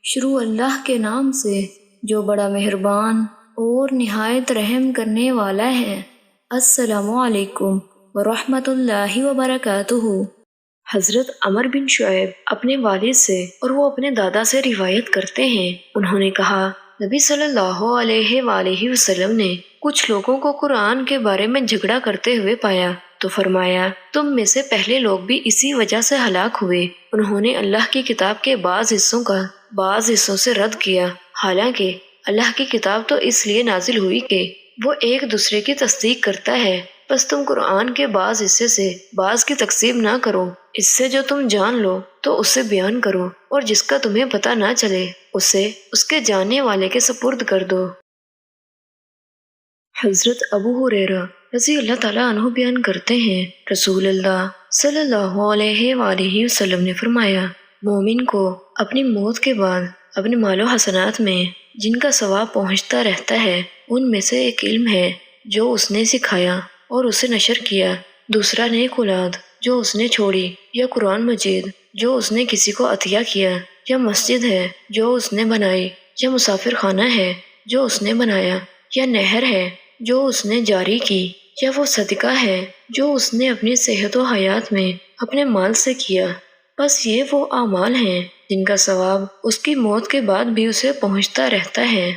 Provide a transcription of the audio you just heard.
شروع اللہ کے نام سے جو بڑا مہربان اور نہایت رحم کرنے والا ہے۔ السلام علیکم ورحمۃ اللہ وبرکاتہ۔ حضرت عمر بن شعیب اپنے والد سے اور وہ اپنے دادا سے روایت کرتے ہیں، انہوں نے کہا نبی صلی اللہ علیہ وآلہ وسلم نے کچھ لوگوں کو قرآن کے بارے میں جھگڑا کرتے ہوئے پایا تو فرمایا تم میں سے پہلے لوگ بھی اسی وجہ سے ہلاک ہوئے۔ انہوں نے اللہ کی کتاب کے بعض حصوں کا بعض حصوں سے رد کیا، حالانکہ اللہ کی کتاب تو اس لیے نازل ہوئی کہ وہ ایک دوسرے کی تصدیق کرتا ہے، بس تم قرآن کے بعض حصے سے بعض کی تکذیب نہ کرو، اس سے جو تم جان لو تو اسے بیان کرو، اور جس کا تمہیں پتہ نہ چلے اسے اس کے جاننے والے کے سپرد کر دو۔ حضرت ابو ہریرہ رضی اللہ تعالیٰ عنہ بیان کرتے ہیں، رسول اللہ صلی اللہ علیہ وآلہ وسلم نے فرمایا مومن کو اپنی موت کے بعد اپنے مال و حسنات میں جن کا ثواب پہنچتا رہتا ہے ان میں سے ایک علم ہے جو اس نے سکھایا اور اسے نشر کیا، دوسرا نیک اولاد جو اس نے چھوڑی، یا قرآن مجید جو اس نے کسی کو عطیہ کیا، یا مسجد ہے جو اس نے بنائی، یا مسافر خانہ ہے جو اس نے بنایا، یا نہر ہے جو اس نے جاری کی، یا وہ صدقہ ہے جو اس نے اپنی صحت و حیات میں اپنے مال سے کیا۔ بس یہ وہ اعمال ہیں جن کا ثواب اس کی موت کے بعد بھی اسے پہنچتا رہتا ہے۔